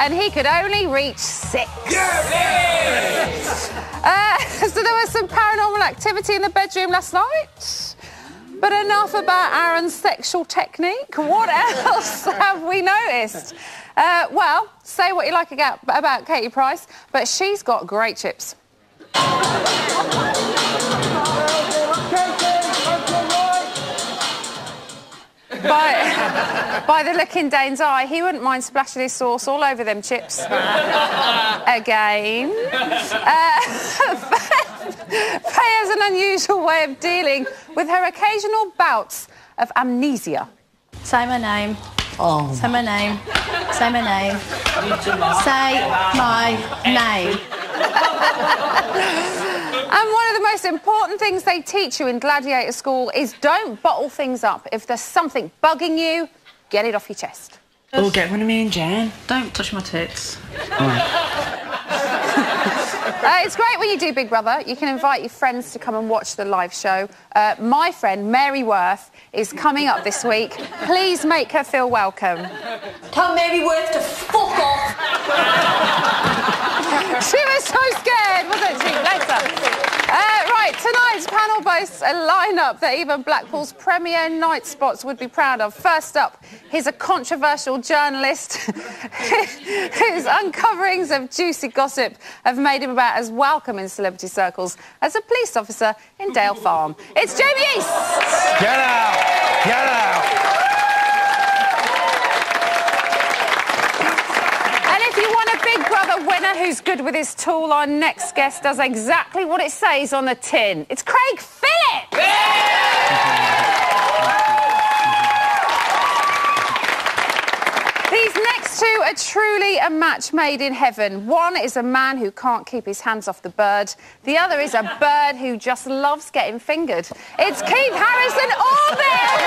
and he could only reach 6. So there was some paranormal activity in the bedroom last night. But enough about Aaron's sexual technique. What else have we noticed? Well, say what you like about Katie Price, but she's got great chips. By the look in Dane's eye, he wouldn't mind splashing his sauce all over them chips. Again. Faye has an unusual way of dealing with her occasional bouts of amnesia. Say my name. Oh. Say my name. Say my name. Say my name. And one of the most important things they teach you in Gladiator School is don't bottle things up. If there's something bugging you, get it off your chest. Oh, get one of me and Jan. Don't touch my tits. It's great when you do Big Brother. You can invite your friends to come and watch the live show. My friend, Mary Worth, is coming up this week. Please make her feel welcome. Tell Mary Worth to fuck off. She was so scared, wasn't she? Bless her. Right, tonight's panel boasts a lineup that even Blackpool's premier night spots would be proud of. First up, he's a controversial journalist whose uncoverings of juicy gossip have made him about as welcome in celebrity circles as a police officer in Dale Farm. It's Jamie East! Get out! Get out! If you want a Big Brother winner who's good with his tool, our next guest does exactly what it says on the tin. It's Craig Phillips! These next two are truly a match made in heaven. One is a man who can't keep his hands off the bird. The other is a bird who just loves getting fingered. It's Keith Harrison Orville!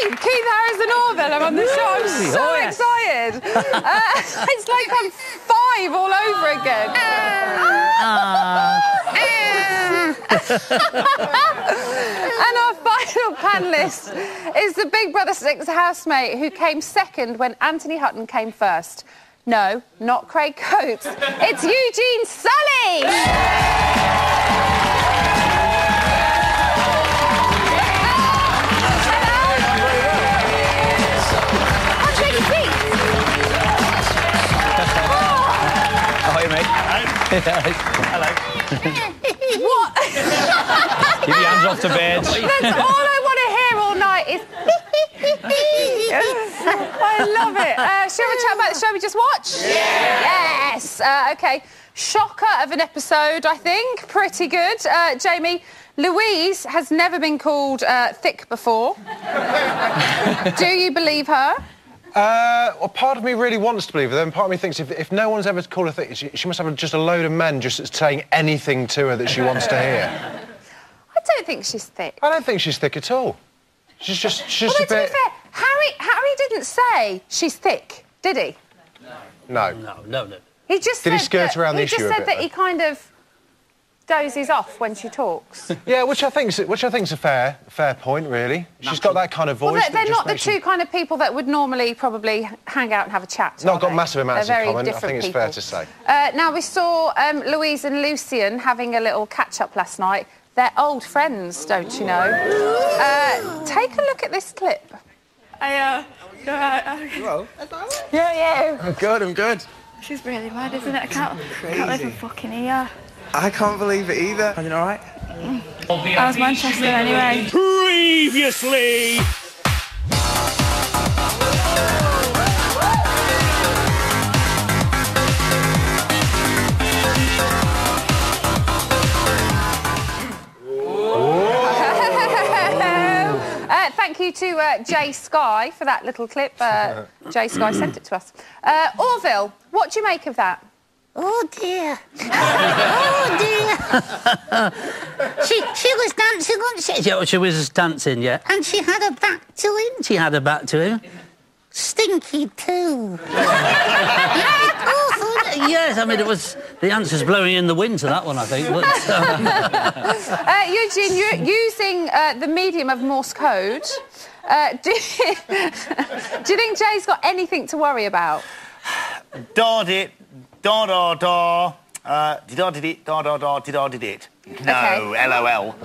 Keith Harrison Orville, I'm on the show. I'm so excited. It's like I'm 5 all over again. And our final panellist is the Big Brother 6 housemate who came second when Anthony Hutton came first. No, not Craig Coates. It's Eugene Sully! Hello. What? Keep your hands off the bed. That's all I want to hear all night is... I love it. Shall we chat about the show we just watched? Yeah. Yes. OK. Shocker of an episode, I think. Pretty good. Jamie, Louise has never been called thick before. Do you believe her? Well, part of me really wants to believe her, then part of me thinks if no one's ever called her thick, she must have just a load of men just saying anything to her that she wants to hear. I don't think she's thick. I don't think she's thick at all. She's just a bit... To be fair, Harry didn't say she's thick, did he? No. No. He just Did he skirt around the issue a bit? He just said that he kind of dozes off when she talks. Yeah, which I think's a fair point, really. She's got that kind of voice. Well, they're not the two kind of people that would normally probably hang out and have a chat. Not got massive amounts in common. I think it's fair to say. Now we saw Louise and Lucian having a little catch-up last night. They're old friends, don't you know? Take a look at this clip. Hello. Yeah. I'm good. This is really mad, isn't it? I can't live in fucking here. I can't believe it either. Are you all right? I was Manchester anyway. Previously! Thank you to Jay Sky for that little clip. Jay Sky sent it to us. Orville, what do you make of that? Oh dear. Oh dear. she was dancing, wasn't she? Yeah, she was dancing, yeah. And she had her back to him. She had her back to him. Stinky too. Yes, I mean, it The answer's blowing in the wind to that one, I think. Eugene, you're using the medium of Morse code. Do you think Jay's got anything to worry about? Did-da-did-it. No, Okay. LOL.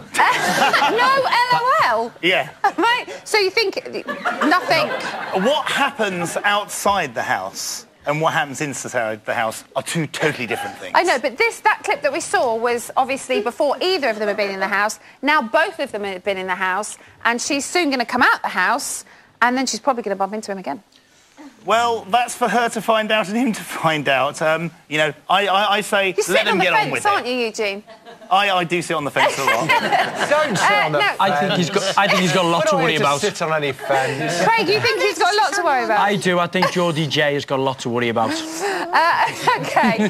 No LOL? Yeah. Right, so you think nothing? What happens outside the house and what happens inside the house are two totally different things. I know, but that clip that we saw was obviously before either of them had been in the house. Now both of them have been in the house, and she's soon going to come out the house, and then she's probably going to bump into him again. Well, that's for her to find out and him to find out. You know, I say let them get on with You're sitting on the fence, aren't it. you, Eugene? I do sit on the fence a lot. Don't sit on the no. fence. I think he's got a lot to We're not worry here about. to sit on any fence. Craig, you think he's got a lot to worry about? I do. I think Geordie J has got a lot to worry about. OK.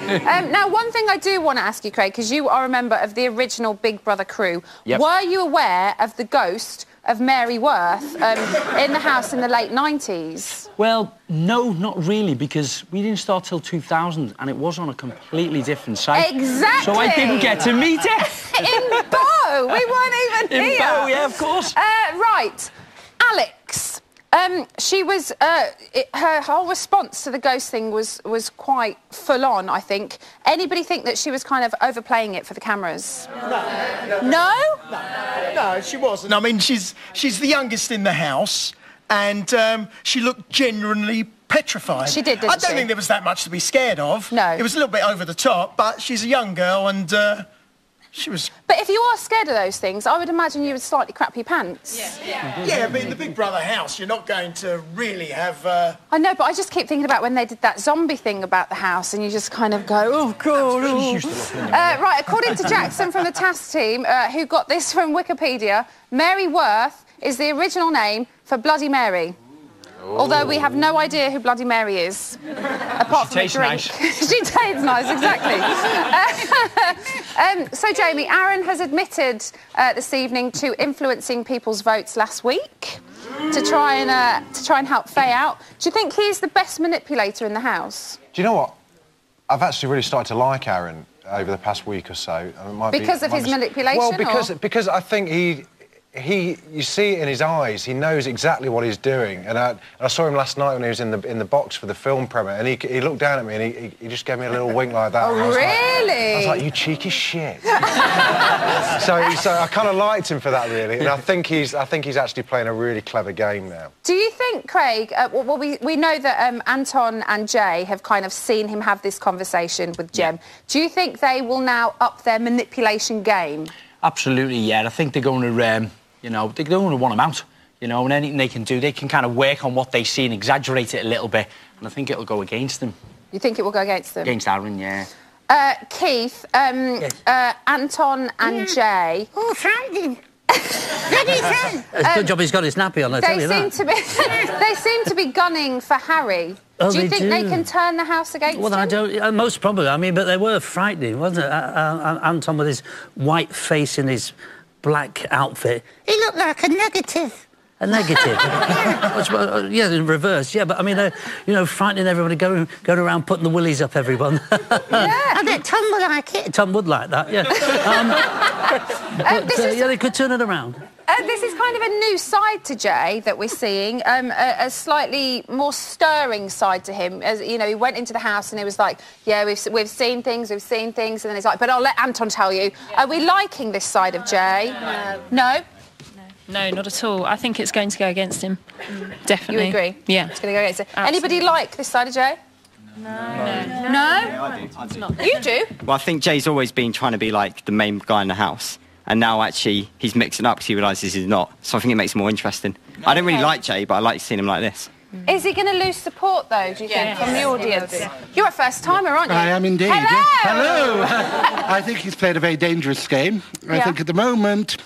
Now, one thing I do want to ask you, Craig, because you are a member of the original Big Brother crew. Yep. Were you aware of the ghost of Mary Worth in the house in the late 90s? Well, no, not really, because we didn't start till 2000, and it was on a completely different site. Exactly. So I didn't get to meet it. In Bow! We weren't even In here. Bow, yeah, of course. Right. Alex. She was... her whole response to the ghost thing was quite full-on, I think. Anybody think that she was kind of overplaying it for the cameras? No. No, she wasn't. I mean, she's the youngest in the house, and she looked genuinely petrified. She did, didn't I don't she? think there was that much to be scared of. No. It was a little bit over the top, but she's a young girl, and she was... But if you are scared of those things, I would imagine you would slightly crap your pants. Yeah, but in the Big Brother house, you're not going to really have... I know, but I just keep thinking about when they did that zombie thing about the house, and you just kind of go, oh, God. Oh. Right, according to Jackson from the TAS team, who got this from Wikipedia, Mary Worth is the original name for Bloody Mary. Although we have no idea who Bloody Mary is, apart from the drink. Nice. She tastes nice, exactly. So, Jamie, Aaron has admitted this evening to influencing people's votes last week to try and help Faye out. Do you think he's the best manipulator in the house? Do you know what? I've actually really started to like Aaron over the past week or so. Because of his manipulation? Well, because I think you see it in his eyes. He knows exactly what he's doing. And I saw him last night when he was in the box for the film premiere, and he looked down at me and he just gave me a little wink like that. Oh, really? I was like, you cheeky shit. so I kind of liked him for that, really. And I think he's actually playing a really clever game now. Do you think, Craig? Well, we know that Anton and Jay have kind of seen him have this conversation with Jem. Yeah. Do you think they will now up their manipulation game? Absolutely, yeah. I think they're going to, you know, they're going to want him out. You know, and anything they can do, they can kind of work on what they see and exaggerate it a little bit. And I think it'll go against them. You think it will go against them? Against Aaron, yeah. Keith, Anton and Jay... Oh, Franklin. Bloody hell. It's a good job he's got his nappy on, I tell you that. They seem to be gunning for Harry. Oh, do you think they do. can turn the house against Well, him? I don't... most probably. I mean, but they were frightening, wasn't it? Anton with his white face and his black outfit. He looked like a negative. A negative. Yeah, in reverse, yeah. But, I mean, you know, frightening everybody, going around putting the willies up everyone. Yeah. I bet Tom would like it. Tom would like that, yeah. Yeah, they could turn it around. This is kind of a new side to Jay that we're seeing, a slightly more stirring side to him. As you know, he went into the house and he was like, "Yeah, we've seen things, and then he's like, but I'll let Anton tell you." Yeah. Are we liking this side of Jay? No. No, not at all. I think it's going to go against him. Definitely. You agree? Yeah. It's going to go against him. Absolutely. Anybody like this side of Jay? No. I do. You do? Well, I think Jay's always been trying to be like the main guy in the house, and now actually he's mixing up because he realises he's not. So I think it makes it more interesting. I don't really like Jay, but I like seeing him like this. Is he going to lose support, though, do you think, from the audience? You're a first-timer, aren't you? I am indeed. Hello! Hello! I think he's played a very dangerous game. I think at the moment,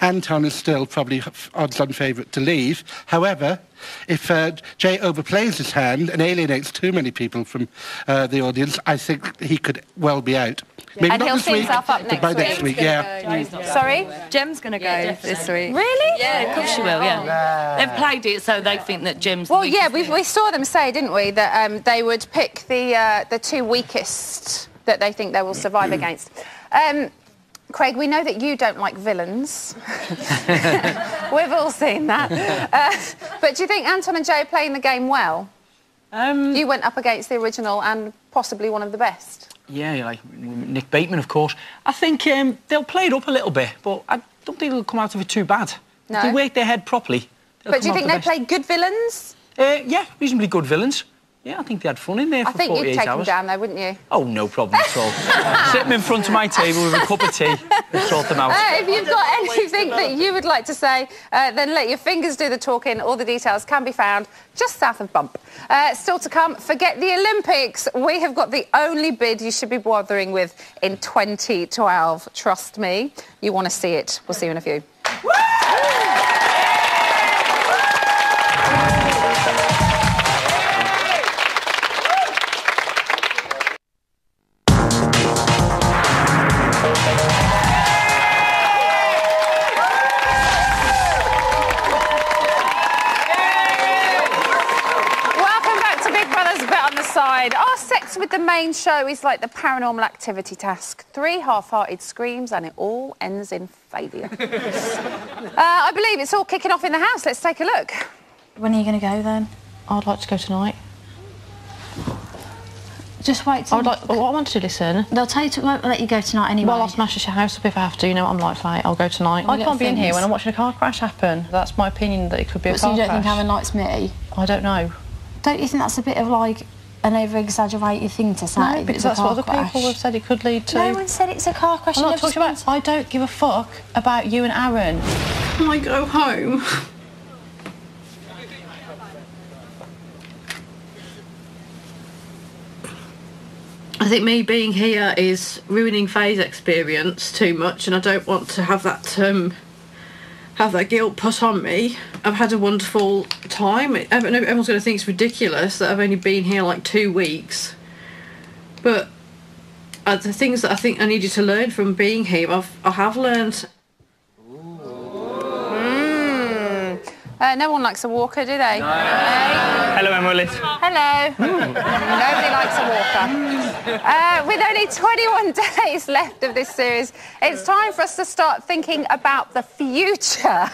Anton is still probably odds-on favourite to leave. However, if Jay overplays his hand and alienates too many people from the audience, I think he could well be out. Maybe And not he'll this see week, himself up but by next week, yeah. Sorry? Jem's going to go this week. Really? Yeah, of course she will, yeah. They've played it so they think that Jem's the Well, yeah, weakest we saw them say, didn't we, that they would pick the two weakest that they think they will survive against. Craig, we know that you don't like villains. We've all seen that. But do you think Anton and Jay are playing the game well? You went up against the original and possibly one of the best. Yeah, like Nick Bateman, of course. I think they'll play it up a little bit, but I don't think they'll come out of it too bad. No? If they work their head properly. But do you think they play good villains? Yeah, reasonably good villains. Yeah, I think they had fun in there for 48 hours. I think you'd take them down, though, wouldn't you? Oh, no problem at all. Sit them in front of my table with a cup of tea and sort them out. If you've got anything that you would like to say, then let your fingers do the talking. All the details can be found just south of Bump. Still to come, forget the Olympics. We have got the only bid you should be bothering with in 2012. Trust me, you want to see it. We'll see you in a few. Our sex with the main show is like the paranormal activity task. 3 half-hearted screams and it all ends in failure. I believe it's all kicking off in the house. Let's take a look. When are you going to go, then? I'd like to go tonight. Just wait till... Well, I want to listen. They'll tell you to won't let you go tonight anyway. Well, I'll smash your house up if I have to. You know what I'm like, Faye. I'll go tonight. I can't be in here when I'm watching a car crash happen. That's my opinion, that it could be a car crash. So you don't think having night's me? I don't know. Don't you think that's a bit of, like, an over-exaggerated thing to say? No, because that's what other people have said it could lead to. No one said it's a car crash. I'm not talking about... I don't give a fuck about you and Aaron. Can I go home? I think me being here is ruining Faye's experience too much, and I don't want to have that guilt put on me. I've had a wonderful time. Everyone's going to think it's ridiculous that I've only been here like 2 weeks. But the things that I think I needed to learn from being here, I have learned. No one likes a walker, do they? No. Hello, Emma Willis. Hello. Nobody likes a walker. With only 21 days left of this series, it's time for us to start thinking about the future.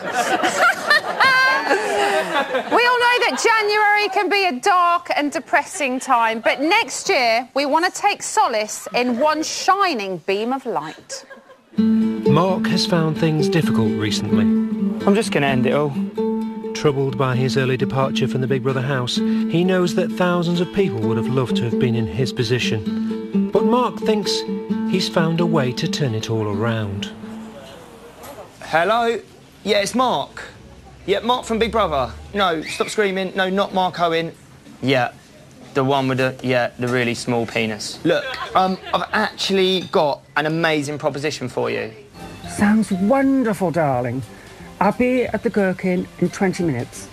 We all know that January can be a dark and depressing time, but next year we want to take solace in one shining beam of light. Mark has found things difficult recently. I'm just going to end it all. Troubled by his early departure from the Big Brother house, he knows that thousands of people would have loved to have been in his position. But Mark thinks he's found a way to turn it all around. Hello? Yeah, it's Mark. Yeah, Mark from Big Brother. No, stop screaming. No, not Mark Owen. Yeah, the one with the really small penis. Look, I've actually got an amazing proposition for you. Sounds wonderful, darling. I'll be at the Gherkin in 20 minutes.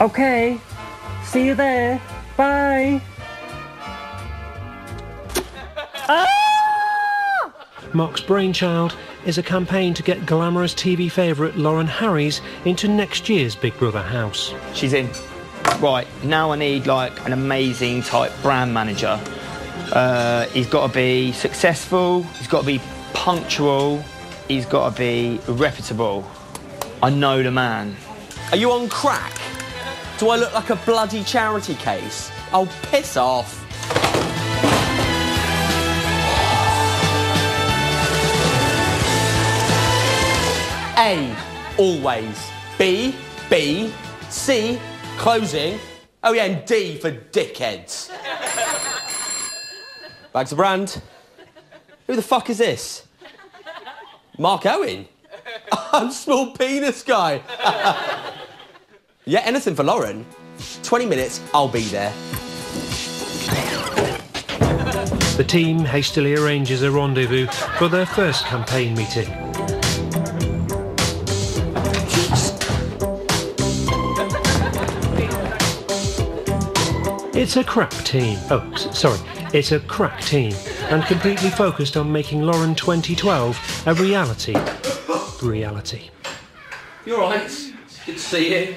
OK, see you there. Bye. Mark's brainchild is a campaign to get glamorous TV favourite Lauren Harries into next year's Big Brother house. She's in. Right, now I need, like, an amazing type brand manager. He's got to be successful, he's got to be punctual, he's got to be reputable. I know the man. Are you on crack? Do I look like a bloody charity case? Oh, piss off. A, always. B, C, closing. Oh yeah, and D for dickheads. Bags of brand. Who the fuck is this? Mark Owen? I'm small penis guy. Yeah, anything for Lauren. 20 minutes, I'll be there. The team hastily arranges a rendezvous for their first campaign meeting. It's a crack team. Oh, sorry. It's a crack team and completely focused on making Lauren 2012 a reality. You all right? Good to see you.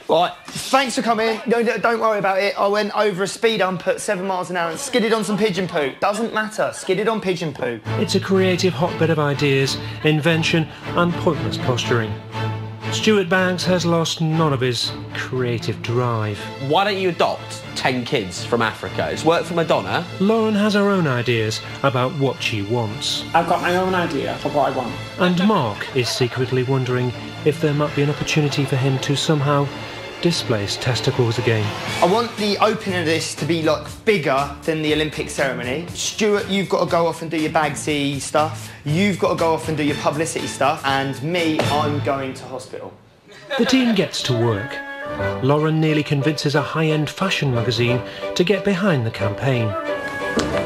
Right, Thanks for coming. No, don't worry about it. I went over a speed hump at 7 miles an hour and skidded on some pigeon poo. Doesn't matter. Skidded on pigeon poo. It's a creative hotbed of ideas, invention and pointless posturing. Stuart Banks has lost none of his creative drive. Why don't you adopt 10 kids from Africa? It's worked for Madonna. Lauren has her own ideas about what she wants. I've got my own idea of what I want. And Mark is secretly wondering if there might be an opportunity for him to somehow displace testicles again. I want the opening of this to be, like, bigger than the Olympic ceremony. Stuart, you've got to go off and do your Bagsy stuff. You've got to go off and do your publicity stuff. And me, I'm going to hospital. The team gets to work. Lauren nearly convinces a high-end fashion magazine to get behind the campaign.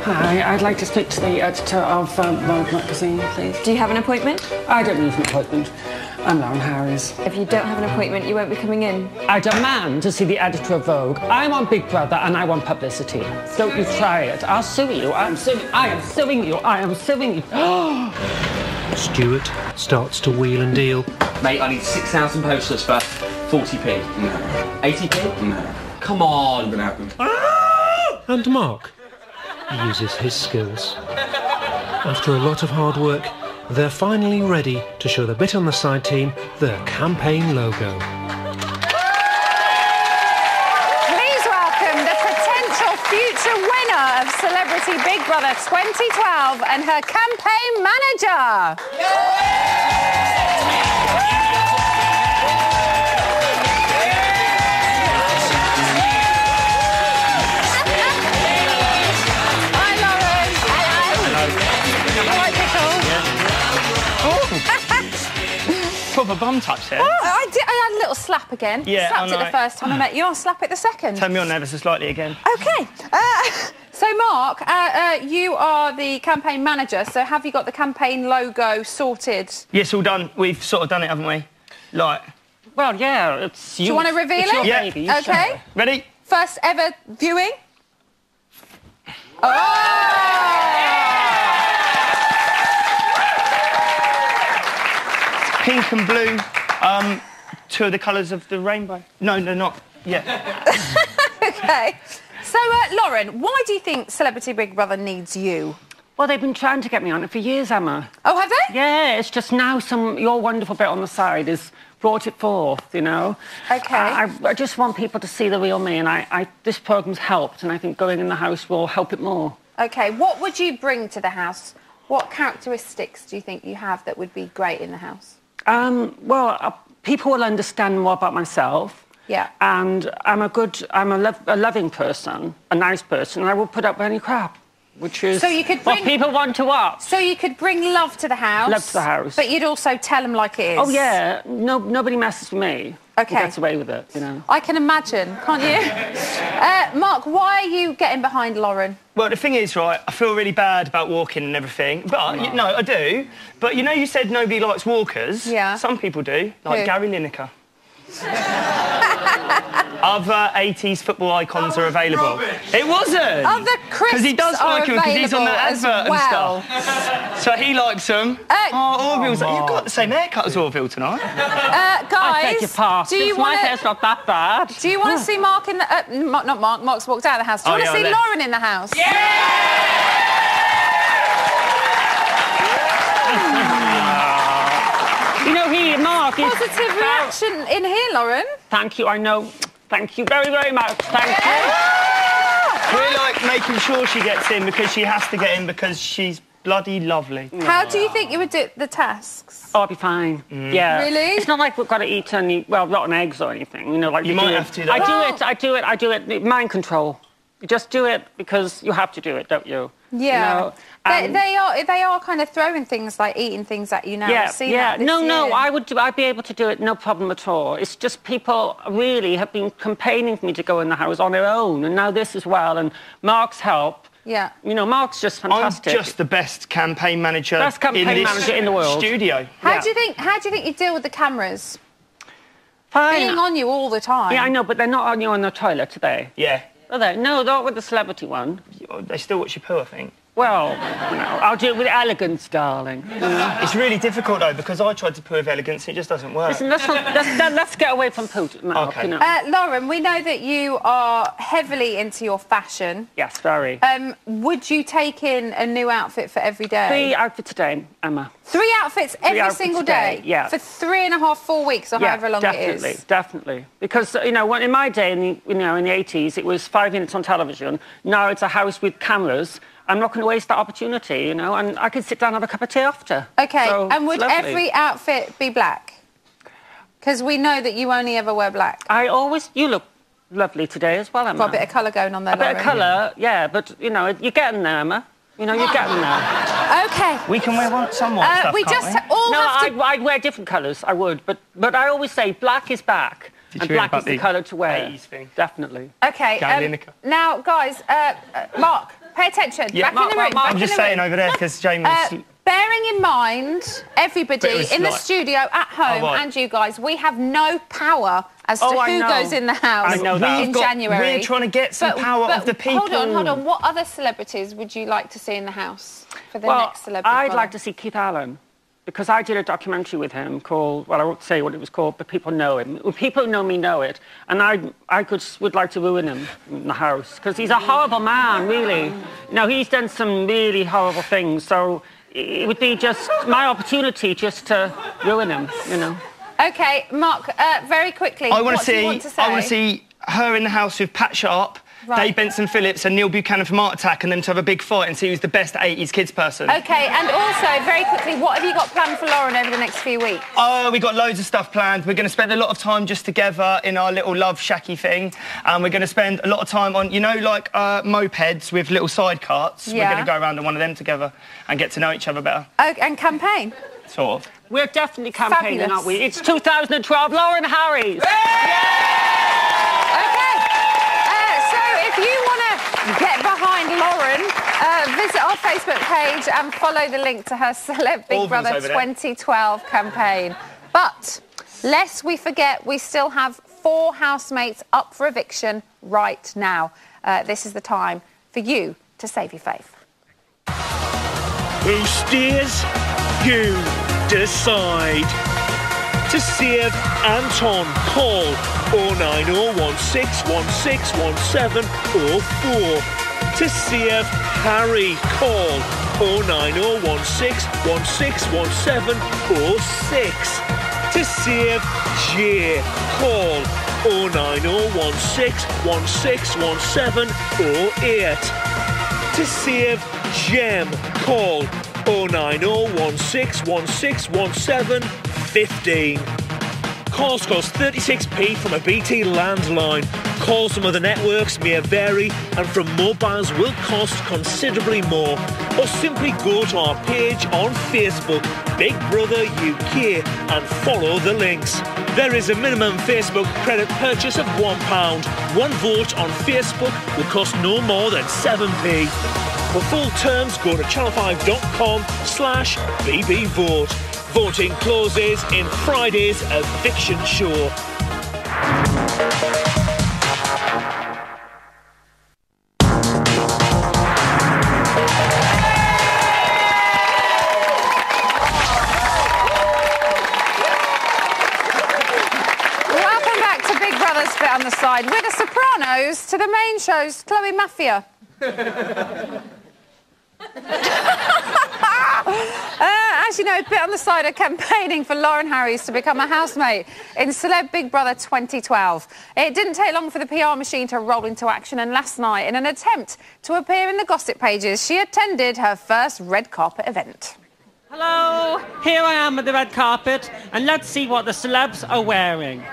Hi, I'd like to speak to the editor of Vogue magazine, please. Do you have an appointment? I don't need an appointment. I'm Lauren Harris. If you don't have an appointment, you won't be coming in. I demand to see the editor of Vogue. I want Big Brother and I want publicity. Don't you try it. I'll sue you. I am suing you. I am suing you. Stuart starts to wheel and deal. Mate, I need 6,000 posters for 40p. No. 80p? No. Come on. Not gonna happen. And Mark uses his skills. After a lot of hard work, they're finally ready to show the bit on the side team their campaign logo. Please welcome the potential future winner of Celebrity Big Brother 2012 and her campaign manager. Proper bum touch there. Oh, I had a little slap again. Yeah, Slapped it the first time I met you. I'll slap it the second. Turn me on ever so slightly again. OK. So, Mark, you are the campaign manager, so have you got the campaign logo sorted? Yes, all done. We've sort of done it, haven't we? Like... Well, yeah, it's you. Do you want to reveal it? Yeah. Baby, OK. Ready? First ever viewing. Oh! Pink and blue, two of the colours of the rainbow. No, they're not. Yeah. OK. So, Lauren, why do you think Celebrity Big Brother needs you? Well, they've been trying to get me on it for years, Emma. Oh, have they? Yeah, it's just now your wonderful bit on the side has brought it forth, you know. OK. I just want people to see the real me, and this programme's helped, and I think going in the house will help it more. OK, what would you bring to the house? What characteristics do you think you have that would be great in the house? Well, people will understand more about myself. Yeah. And I'm a loving person, a nice person, and I will put up with any crap, which is so you could bring, what people want to watch. So you could bring love to the house. Love to the house. But you'd also tell them like it is. Oh, yeah. Nobody messes with me. OK. Who gets away with it, you know. I can imagine, can't you? Mark, why are you getting behind Lauren? Well, the thing is, right, I feel really bad about walking and everything, but, no, I do. But, you know, you said nobody likes walkers. Yeah. Some people do, like Who? Gary Lineker. Other 80s football icons are available. It wasn't! Other crisps because he does like them, because he's on that advert and stuff. So he likes them. Orville's like, you've got the same haircut as Orville tonight. Guys, I take your part. My hair's not that bad. Do you want to see Mark in the... not Mark, Mark's walked out of the house. Do you want to see Lauren in the house? Yeah! You know, Mark... Positive reaction in here, Lauren. Thank you, I know. Thank you very, very much. Thank you. We're, like, making sure she gets in because she has to get in because she's bloody lovely. How do you think you would do the tasks? Oh, I'll be fine. Yeah. Really? It's not like we've got to eat any, well, rotten eggs or anything. You know, like you might have to. Though. I do it. Mind control. You just do it because you have to do it, don't you? Yeah. You know? They are kind of throwing things like eating things at you now. Yeah, I've seen that this year. No, I'd be able to do it, no problem at all. It's just people really have been campaigning for me to go in the house on their own, and now this as well, and Mark's help. Yeah. You know, Mark's just fantastic. I'm just the best campaign manager in the world. Studio. How do you think you deal with the cameras? Fine. Being on you all the time. Yeah, I know, but they're not on you on the toilet today. Yeah. Are they? No, not with the celebrity one. They still watch your poo, I think. Well, you know, I'll do it with elegance, darling. It's really difficult, though, because I tried to poo with elegance and it just doesn't work. Listen, let's get away from poo, Mark. Okay. You know. Lauren, we know that you are heavily into your fashion. Yes, very. Would you take in a new outfit for every day? 3 outfits a day, Emma. 3 outfits every single day? Yeah. For 3.5, 4 weeks, or however long it is? Definitely. Because, you know, in my day, in the 80s, it was 5 minutes on television. Now it's a house with cameras. I'm not going to waste that opportunity, you know, and I could sit down and have a cup of tea after. OK, so, and would every outfit be black? Because we know that you only ever wear black. You look lovely today as well, Emma. Got a bit of colour going on there, Lauren. A bit of colour, yeah, but, you know, you're getting there, Emma. You know, you're getting there. OK. We can wear some white stuff, I'd wear different colours, I would, but I always say black is back. And black is the colour to wear. Definitely. OK, now, guys, Mark, pay attention. Yeah. Back in the room. I'm just saying over there because James... Bearing in mind, everybody in the studio, at home, and you guys, we have no power as to who goes in the house in January. We're trying to get some power of the people. Hold on. What other celebrities would you like to see in the house for the next celebrity? I'd like to see Keith Allen, because I did a documentary with him called, well, I won't say what it was called, but people know him. People who know me know it. And I would like to ruin him in the house, because he's a horrible man, really. You know, he's done some really horrible things, so it would be just my opportunity just to ruin him, you know. OK, Mark, very quickly, what do you want to say? I want to see her in the house with Pat Sharp, Dave Benson Phillips and Neil Buchanan from Art Attack, and them to have a big fight and see who's the best 80s kids person. OK, and also, very quickly, what have you got planned for Lauren over the next few weeks? Oh, we've got loads of stuff planned. We're going to spend a lot of time just together in our little love shacky thing. And we're going to spend a lot of time on, you know, like mopeds with little side carts. Yeah. We're going to go around on one of them together and get to know each other better. Oh, and campaign? Sort of. We're definitely campaigning, aren't we? It's 2012, Lauren Harries. Get behind Lauren, visit our Facebook page and follow the link to her Celeb Big Brother 2012 campaign. But lest we forget, we still have 4 housemates up for eviction right now. This is the time for you to save your faith. Who steers? You decide. To save Anton, call 09016161704. To save Harry, call 09016161706. To save Jay, call 09016161708. To save Jem, call 09016161715. Calls cost 36p from a BT landline. Calls from other networks may vary and from mobiles will cost considerably more. Or simply go to our page on Facebook, Big Brother UK, and follow the links. There is a minimum Facebook credit purchase of £1. One vote on Facebook will cost no more than 7p. For full terms, go to channel5.com/bbvote. Voting closes in Friday's eviction show. Welcome back to Big Brother's Bit on the Side. With the Sopranos to the main show's Chloe Mafia. As you know, Bit on the Side are campaigning for Lauren Harries to become a housemate in Celeb Big Brother 2012. It didn't take long for the PR machine to roll into action, and last night, in an attempt to appear in the gossip pages, she attended her first red carpet event. Hello, here I am at the red carpet, and let's see what the celebs are wearing.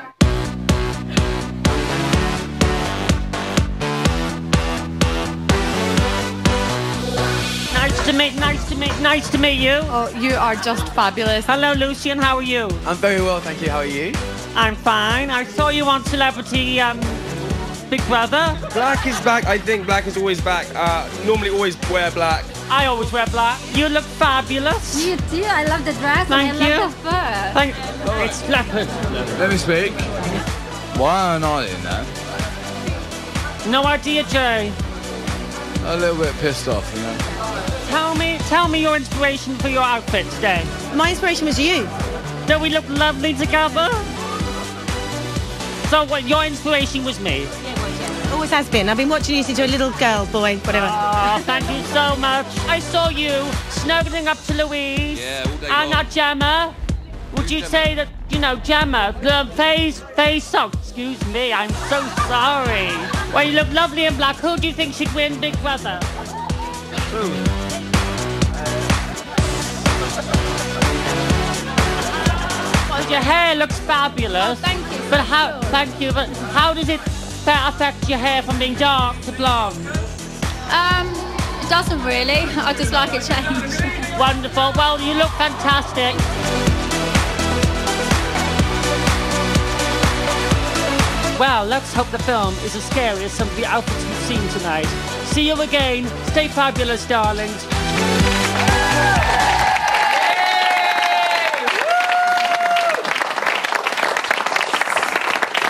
Nice to meet you. Oh, you are just fabulous. Hello, Lucian, how are you? I'm very well, thank you. How are you? I'm fine. I saw you on Celebrity Big Brother. Black is back. I think black is always back. Normally always wear black. I always wear black. You look fabulous. You do. I love the dress. Thank and I love the fur. It's leopard. Let me speak. Why aren't I in there? No idea, Jay. A little bit pissed off, you know. Tell me your inspiration for your outfit today. My inspiration was you. Don't we look lovely together? So what, your inspiration was me? Always has been. I've been watching you since you're a little girl, boy, whatever. Oh, thank you so much. I saw you snuggling up to Louise and that Gemma. Would you say that, you know, Gemma, the face socks, excuse me, I'm so sorry. Well, you look lovely in black. Who do you think should win Big Brother? Well, your hair looks fabulous. Oh, thank you. But how does it affect your hair from being dark to blonde? It doesn't really. I just like it changed. Wonderful. Well, you look fantastic. Well, let's hope the film is as scary as some of the outfits we've seen tonight. See you again. Stay fabulous, darlings.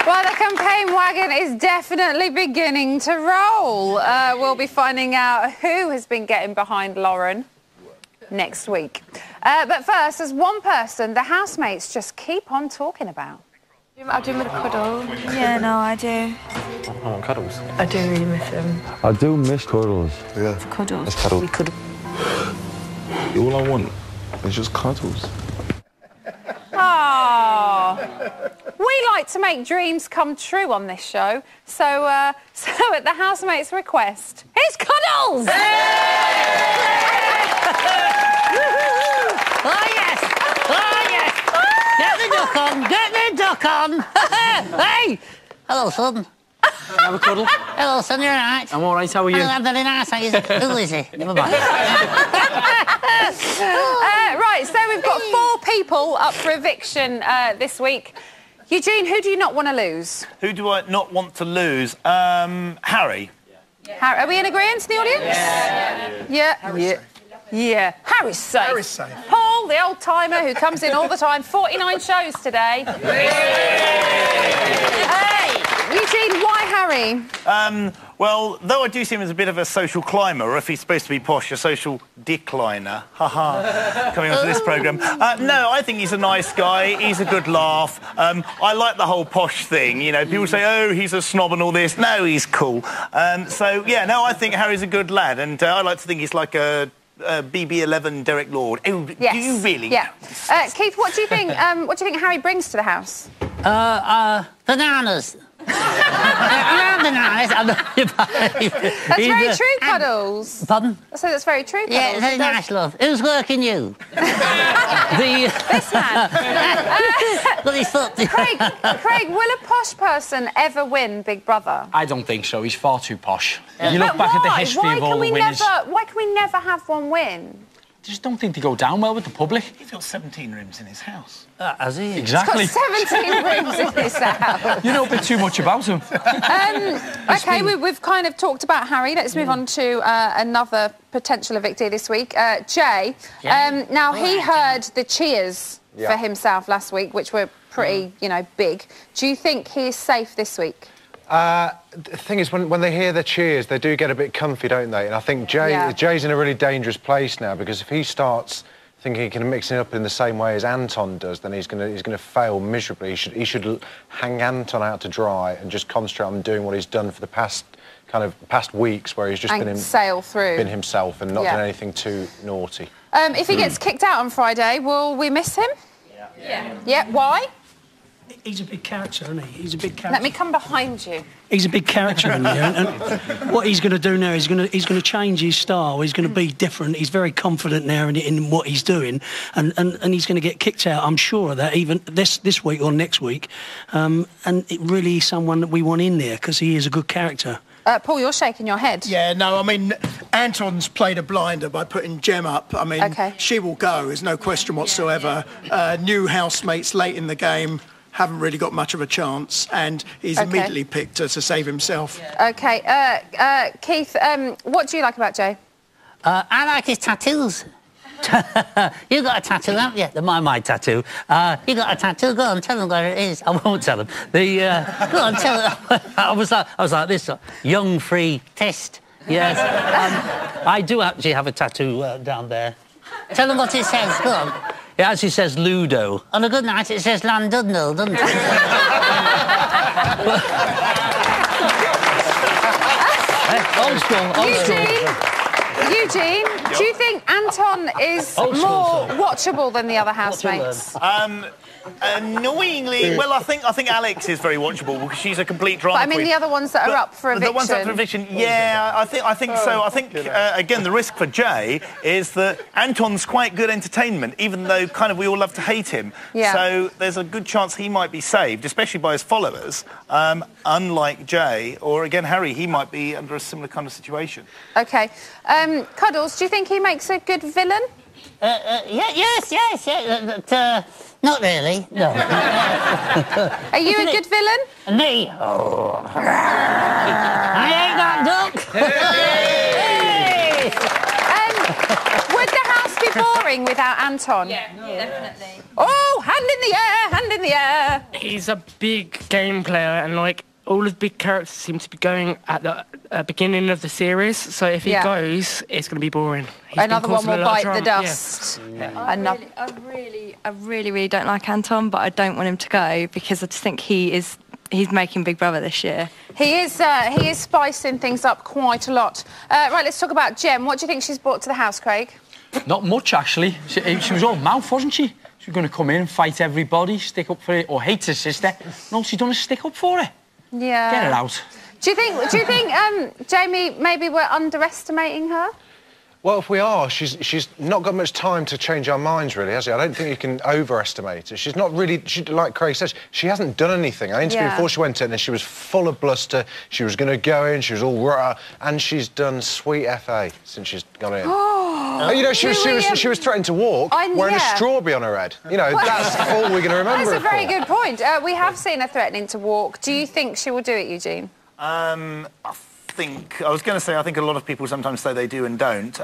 Well, the campaign wagon is definitely beginning to roll. We'll be finding out who has been getting behind Lauren next week. But first, there's one person the housemates just keep on talking about. I do miss cuddles. Yeah, no, I do. I want cuddles. I do really miss him. I do miss cuddles. Yeah. Cuddles. It's cuddles. We could. All I want is just cuddles. Ah, we like to make dreams come true on this show. So at the housemates' request, here's Cuddles! Oh, yes! Oh, yes! Get the duck on! Get the duck on! Hey! Hello, son. Have a cuddle? Hello, son, you all right? I'm all right, how are you? I'm very nice, thank you. Who is he? Never mind. Right, so we've got 4 people up for eviction this week. Eugene, who do you not want to lose? Who do I not want to lose? Harry. Harry, are we in agreement, the audience? Yeah. Yeah. Harry's safe. Harry's safe. Paul, the old-timer who comes in all the time, 49 shows today. Eugene, why Harry? Well, though I do see him as a bit of a social climber, or if he's supposed to be posh, a social decliner. Haha. Coming onto this programme. No, I think he's a nice guy. He's a good laugh. I like the whole posh thing. You know, people say, oh, he's a snob and all this. No, he's cool. So, yeah, no, I think Harry's a good lad. And I like to think he's like a BB11 Derek Lord. Oh, yes. Do you really? Yeah. Keith, what do you think? What do you think Harry brings to the house? Bananas. Bananas. That's very true, Cuddles. Pardon? I say that's very true, Cuddles. Yeah, very nice, love. Who's working you? This man. Got his foot. Craig, will a posh person ever win Big Brother? I don't think so. He's far too posh. Yeah. You look back at the history of all the winners. Why can we never have one win? I just don't think they go down well with the public. He's got 17 rooms in his house. Has he? Exactly. He's got 17 rooms in his house. You know a bit too much about him. OK, we've kind of talked about Harry. Let's move on to another potential evictee this week. Jay. Now, he heard the cheers for himself last week, which were pretty, you know, big. Do you think he's safe this week? The thing is, when they hear the cheers, they do get a bit comfy, don't they? And I think Jay's in a really dangerous place now, because if he starts thinking he can mix it up in the same way as Anton does, then he's going to fail miserably. He should hang Anton out to dry and just concentrate on doing what he's done for the past weeks, where he's just been himself and not done anything too naughty. If he gets kicked out on Friday, will we miss him? Yeah. Why? He's a big character, isn't he? He's a big character. Let me come behind you. He's a big character in there, and what he's going to do now is he's going to change his style. He's going to be different. He's very confident now in what he's doing, and he's going to get kicked out. I'm sure of that, even this week or next week. And it really is someone that we want in there, because he is a good character. Paul, you're shaking your head. Yeah, no, I mean, Anton's played a blinder by putting Gem up. I mean, she will go, there's no question whatsoever. New housemates late in the game haven't really got much of a chance, and he's immediately picked to save himself. OK. Keith, what do you like about Jay? I like his tattoos. You got a tattoo, haven't you? My tattoo. You got a tattoo? Go on, tell them where it is. I won't tell them. Go on, tell them. I was like this. Young, free, test. Yes. I do actually have a tattoo down there. Tell them what it says, go on. It actually says Ludo. On a good night, it says Landudno, doesn't it? Old school, old school. Eugene, do you think Anton is more watchable than the other housemates? Annoyingly, well, I think Alex is very watchable because she's a complete drama But I mean queen. the other ones that are up for eviction. The ones up for eviction, yeah, I think so. I think again the risk for Jay is that Anton's quite good entertainment, even though kind of we all love to hate him. Yeah. So there's a good chance he might be saved, especially by his followers. Unlike Jay or again Harry, he might be under a similar kind of situation. Okay, Cuddles, do you think he makes a good villain? Yes. Not really, no. Are you a good villain? Me? Oh. I ain't that duck. Hey! Would the house be boring without Anton? Yeah, definitely. Oh, hand in the air, hand in the air. He's a big game player and, like, all of the big characters seem to be going at the beginning of the series, so if he goes, it's going to be boring. Another one will bite the dust. Yeah. I really don't like Anton, but I don't want him to go because I just think he's making Big Brother this year. He is spicing things up quite a lot. Right, let's talk about Jem. What do you think she's brought to the house, Craig? Not much, actually. She was all mouth, wasn't she? She was going to come in and fight everybody, stick up for it, or hate her sister, and all she done is stick up for it. Yeah. Get it out. Do you think Jamie, maybe we're underestimating her? Well, if we are, she's not got much time to change our minds, really, has she? I don't think you can overestimate her. She's not really, like Craig says, she hasn't done anything. I interviewed before she went in and she was full of bluster. She was going to go in, she was all rah, and she's done sweet FA since she's gone in. You know, she was threatened to walk wearing a strawberry on her head. You know, that's all we're going to remember. That's a very good point. We have seen her threatening to walk. Do you think she will do it, Eugene? I think a lot of people sometimes say they do and don't.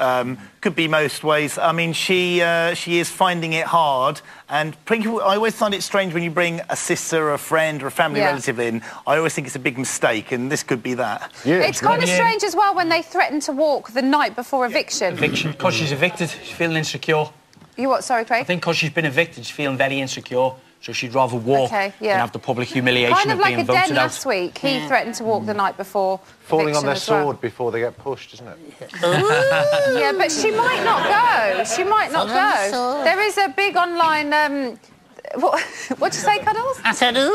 Could be most ways. I mean, she is finding it hard, and I always find it strange when you bring a sister or a friend or a family relative in. I always think it's a big mistake, and this could be that. Yeah, it's kind of strange as well when they threaten to walk the night before eviction. Eviction, because she's evicted, she's feeling insecure. You what, sorry, Craig? I think because she's been evicted, she's feeling very insecure. So she'd rather walk than have the public humiliation kind of like being voted out. Den last week. He threatened to walk the night before. Falling on their sword before they get pushed, isn't it? Yeah, but she might not go. She might not go. There is a big online... What'd you say, Cuddles? I said, ooh!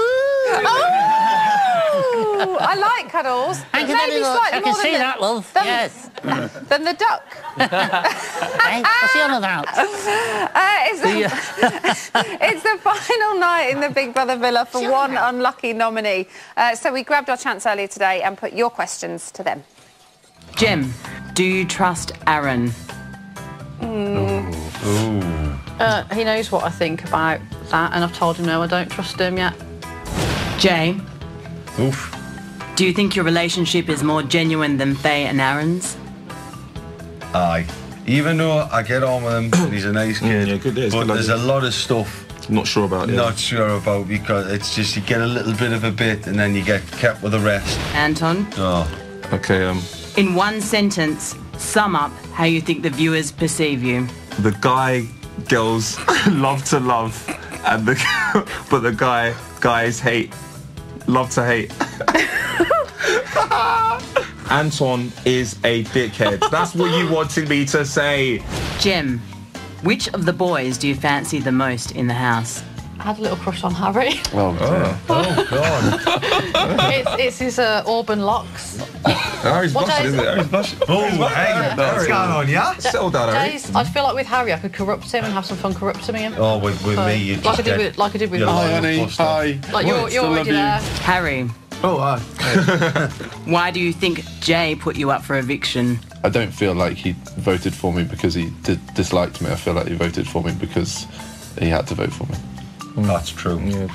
Oh! I like Cuddles. Thank you very much. I can see that, love. Yes. Than the duck. Hey, what's the on about? It's the final night in the Big Brother villa for one unlucky nominee. So we grabbed our chance earlier today and put your questions to them. Jem, do you trust Aaron? He knows what I think about that, and I've told him no, I don't trust him yet. Jay? Do you think your relationship is more genuine than Faye and Aaron's? Aye. Even though I get on with him, and he's a nice kid, but there's a lot of stuff not sure about because it's just you get a little bit of a bit and then you get kept with the rest. Anton? Okay, In one sentence, sum up how you think the viewers perceive you. the girls love to love, and but the guys love to hate. Anton is a dickhead. That's what you wanted me to say. Jem, which of the boys do you fancy the most in the house? I had a little crush on Harry. Oh God. It's his auburn locks. Harry's blushing, isn't it? Harry's blushing. Oh, hey, what's going on, yeah? Settle down, Harry. I feel like with Harry, I could corrupt him and have some fun corrupting him. Oh, with me, you like I did with Hi, honey. Hi. Like you're already there. Harry. Oh, hi. Why do you think Jay put you up for eviction? I don't feel like he voted for me because he disliked me. I feel like he voted for me because he had to vote for me. That's true. Yeah.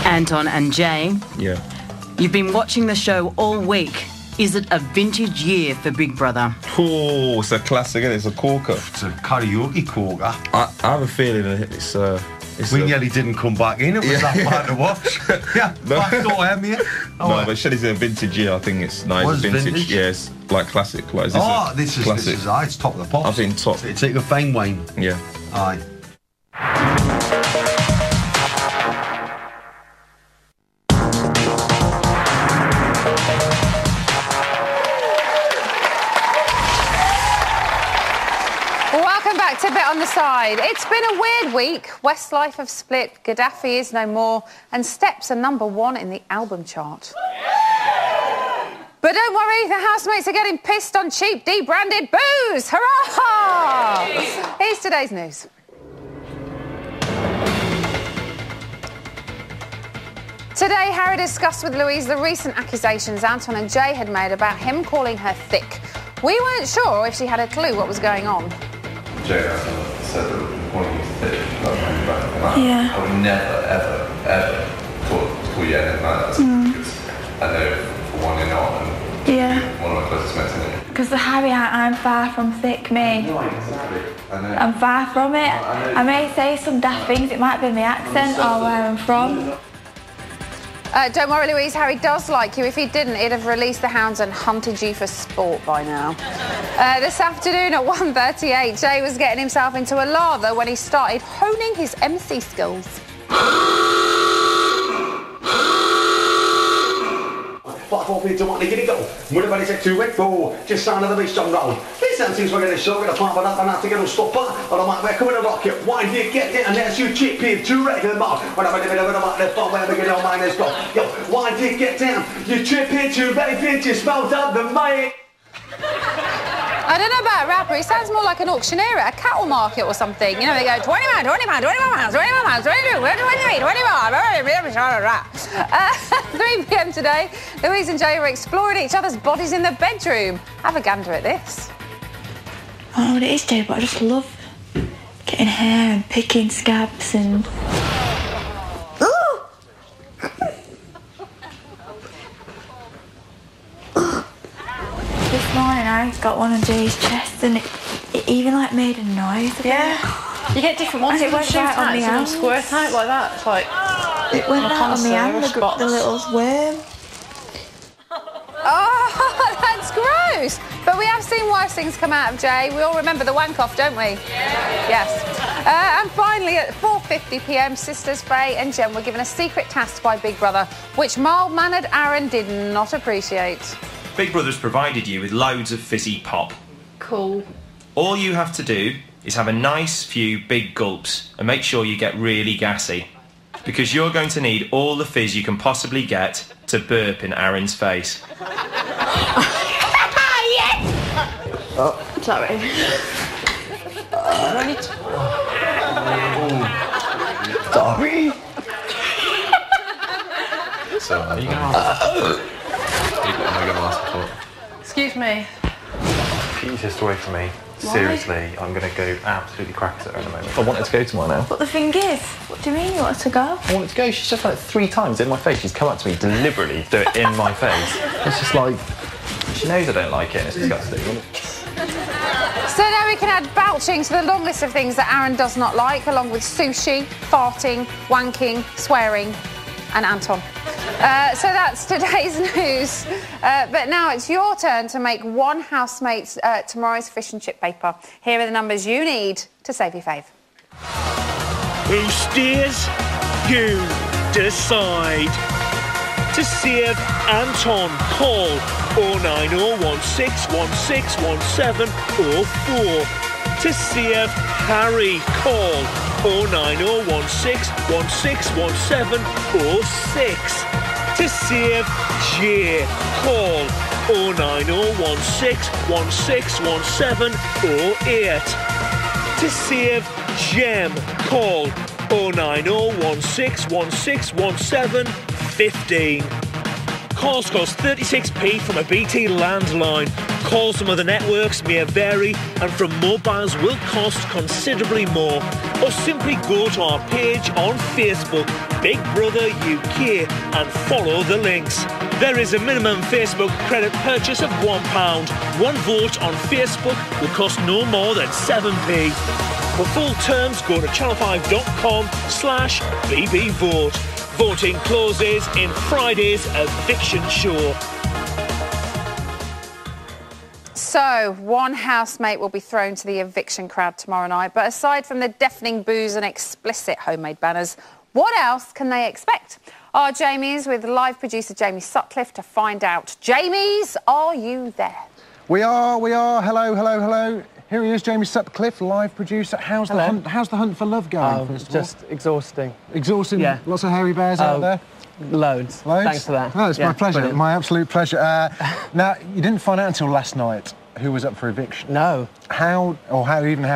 Anton and Jay. Yeah. You've been watching the show all week. Is it a vintage year for Big Brother? Oh, it's a classic, isn't it? It's a corker. It's a karaoke corker. I have a feeling it's We nearly didn't come back in. It was that bad to watch. Yeah, back door, haven't you? No, but Shelley's in a vintage year. I think it's nice. Was Vintage? vintage? Yes, like classic. Like, This is it's top of the pops. I think top. It's like a fine wine. Yeah. Aye. Welcome back to Bit on the Side. It's been a weird week. Westlife have split, Gaddafi is no more, and Steps are #1 in the album chart. But don't worry, the housemates are getting pissed on cheap, debranded booze. Hurrah! Here's today's news. Today, Harry discussed with Louise the recent accusations Anton and Jay had made about him calling her thick. We weren't sure if she had a clue what was going on. Jay said that calling you thick, not trying to back, and Yeah. I would never, ever, ever call you anything like that. Because I know for one you're not, and Yeah. one of my closest mates anyway. Because Harry, I'm far from thick, me. No, exactly. I know. I'm far from it. I may say some daft things. It might be my accent or where I'm from. Don't worry, Louise, Harry does like you. If he didn't, he'd have released the hounds and hunted you for sport by now. This afternoon at 1:38, Jay was getting himself into a lather when he started honing his MC skills. Five, 4, 3, 2, 1, get it go. Moet bij die zegt u weg voor. Just sound of the beast on roll. These sound things we're going to show you. The part of that and to get them stop up. Or I might be coming to rock it. Why do you get it? And that's you chip here to regular mark. When I'm a bit of the phone where we get on mine is go. Yo, why do you get down? You trip here to regular you smelled up the mic. I don't know about a rapper, he sounds more like an auctioneer at a cattle market or something. You know, they go, 20 pounds, 20 pounds, 20 pounds, 20 pounds, 20 pounds, 20 pounds. 3 p.m. today, Louise and Jay were exploring each other's bodies in the bedroom. Have a gander at this. I don't know what it is, Jay, but I just love getting hair and picking scabs and... This morning I got one on Jay's chest and it even like made a noise. Yeah. You get different ones. And it went right on the hand. Square type like that. It's like... It went right on the hand, the little worm. Oh, that's gross. But we have seen worse things come out of Jay. We all remember the wank-off, don't we? Yeah. Yes. And finally, at 4:50 p.m, sisters Faye and Jen were given a secret task by Big Brother, which mild-mannered Aaron did not appreciate. Big Brother's provided you with loads of fizzy pop. Cool. All you have to do is have a nice few big gulps and make sure you get really gassy. Because you're going to need all the fizz you can possibly get to burp in Aaron's face. Yes! Oh. Sorry. Right. Sorry. So, are you going to ask for? Excuse me. Keep your sister away from me. Why? Seriously, I'm going to go absolutely crackers at her in a moment. I wanted to go tomorrow now. But the thing is, what do you mean you want to go? I wanted to go. She's just done it 3 times in my face. She's come up to me deliberately, do it in my face. It's just like, she knows I don't like it and it's disgusting. So now we can add belching to the long list of things that Aaron does not like, along with sushi, farting, wanking, swearing, and Anton. So that's today's news. But now it's your turn to make one housemate's tomorrow's fish and chip paper. Here are the numbers you need to save your fave. Who steers? You decide. To save Anton, call 09016161704. To save Harry, call 09016161706. To save Jay, call 09016161708. To save Jem, call 09016161715. Calls cost 36p from a BT landline. Calls from other networks may vary and from mobiles will cost considerably more. Or simply go to our page on Facebook, Big Brother UK, and follow the links. There is a minimum Facebook credit purchase of £1. One vote on Facebook will cost no more than 7p. For full terms, go to channel5.com/bbvote. Voting closes in Friday's eviction show. So, one housemate will be thrown to the eviction crowd tomorrow night. But aside from the deafening boos and explicit homemade banners, what else can they expect? Our Jamie's with live producer Jamie Sutcliffe to find out. Jamie's, are you there? We are. Hello. Here he is, Jamie Sutcliffe, live producer. How's the hunt for love going? It's just exhausting. Exhausting? Yeah. Lots of hairy bears out there? Loads. Thanks for that. No, it's my pleasure. Brilliant. My absolute pleasure. Now, you didn't find out until last night who was up for eviction. No. How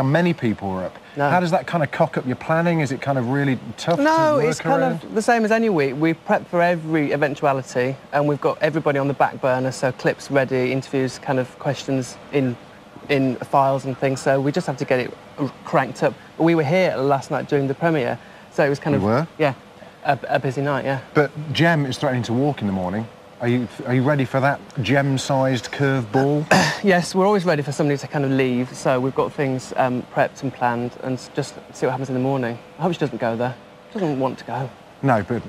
many people were up? No. How does that kind of cock up your planning? Is it kind of really tough to No, work it's kind of the same as any week. We prep for every eventuality, and we've got everybody on the back burner, so clips ready, interviews, kind of questions in files and things, so we just have to get it cranked up. We were here last night during the premiere, so it was kind of... Yeah, a busy night, yeah. But Jem is threatening to walk in the morning. Are you ready for that Jem-sized curve ball? Yes, we're always ready for somebody to kind of leave, so we've got things prepped and planned, and just see what happens in the morning. I hope she doesn't go there. She doesn't want to go. No, but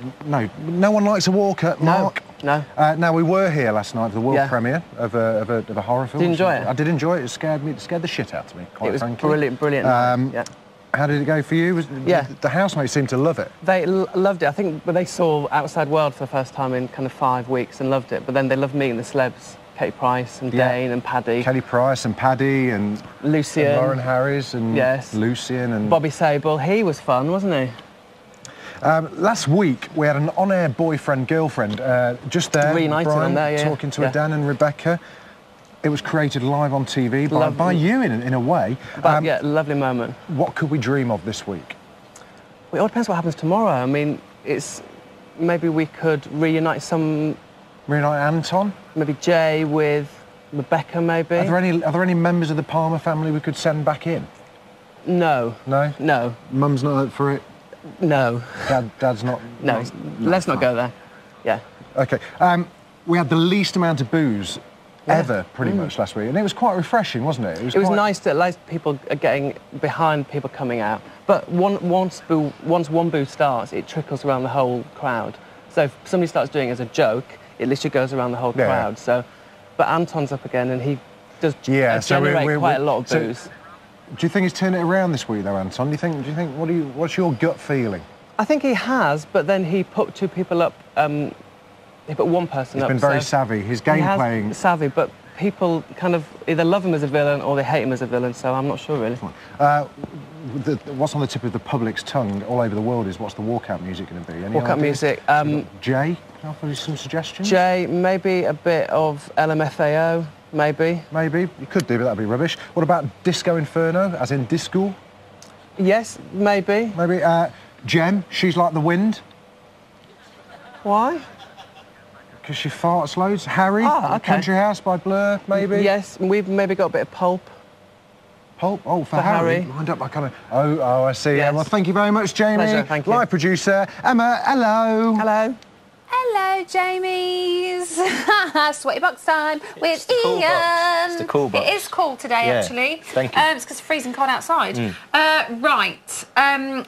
no one likes a walker, Mark. No. Now, we were here last night for the world premiere of a horror film. Did you enjoy it? I did enjoy it. It scared the shit out of me, quite frankly. It was brilliant. Yeah. How did it go for you? The housemates seemed to love it. They loved it. I think they saw Outside World for the first time in kind of 5 weeks and loved it. But then they loved meeting the celebs, Katie Price and Dane and Paddy. Katie Price and Paddy and Lucian. And Lauren Harris and Lucian and... Bobby Sable. He was fun, wasn't he? Last week, we had an on-air boyfriend-girlfriend just there, reuniting Brian, on there, talking to Dan and Rebecca. It was created live on TV by you, in a way. Lovely moment. What could we dream of this week? Well, it all depends what happens tomorrow. I mean, maybe we could reunite Anton? Maybe Jay with Rebecca, maybe. Are there any members of the Palmer family we could send back in? No. No? No. Mum's not up for it? No. Dad's not... No, let's not go there. Yeah. OK. We had the least amount of booze ever, pretty much, last week. And it was quite refreshing, wasn't it? It was nice that people are getting behind people coming out. But once one boo starts, it trickles around the whole crowd. So if somebody starts doing it as a joke, it literally goes around the whole crowd. So, but Anton's up again, and he does generate quite a lot of boos. Do you think he's turned it around this week, though, Anton? Do you think? What's your gut feeling? I think he has, but then he put 2 people up. He put 1 person up. He's been very savvy. His game playing... savvy, but people kind of either love him as a villain or they hate him as a villain, so I'm not sure, really. What's on the tip of the public's tongue all over the world is what's the walkout music going to be? Any walkout ideas? music... Jay, can I offer you some suggestions? Jay, maybe a bit of LMFAO, maybe. Maybe. You could do, but that'd be rubbish. What about Disco Inferno, as in disco? Yes, maybe. Maybe. Jem, She's Like the Wind. Why? Because she farts loads. Harry, Country House by Blur, maybe? Yes, we've maybe got a bit of Pulp. Pulp? Oh, for Harry. Lined up, I kind of... Oh, I see. Yes. Well, thank you very much, Jamie. Pleasure, thank you. Live producer, Emma, hello. Hello. Hello, Jamie's. Sweaty box time with Ian. It's the cool box. It is cool today, actually. Thank you. It's because it's freezing cold outside. Right.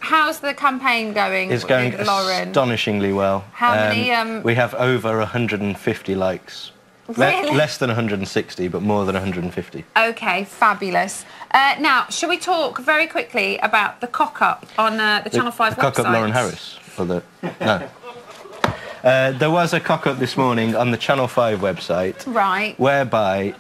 How's the campaign going? It's going Lauren? Astonishingly well. How many? We have over 150 likes. Really? Less than 160, but more than 150. OK, fabulous. Now, shall we talk very quickly about the cock-up on the Channel 5 website? The cock-up Lauren Harris? No. There was a cock-up this morning on the Channel 5 website. Right. Whereby,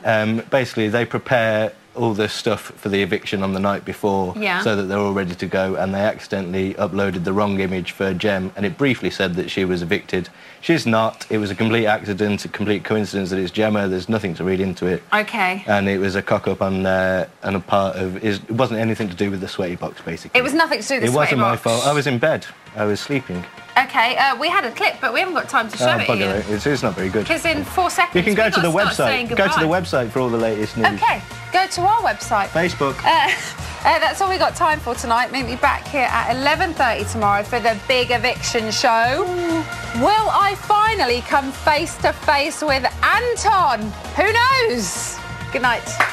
basically, they prepare all the stuff for the eviction on the night before so that they're all ready to go, and they accidentally uploaded the wrong image for Jem, and it briefly said that she was evicted. She's not. It was a complete accident, a complete coincidence that it's Gemma. There's nothing to read into it. OK. And it was a cock-up on a part of... It wasn't anything to do with the sweaty box, basically. It was nothing to do with the sweaty box? It wasn't my fault. I was in bed. I was sleeping. OK, we had a clip, but we haven't got time to show it here. It's not very good. Because in 4 seconds, you can go to the website. Go to the website for all the latest news. OK, go to our website. Facebook. That's all we got time for tonight. Meet me back here at 11:30 tomorrow for the big eviction show. Will I finally come face to face with Anton? Who knows? Good night.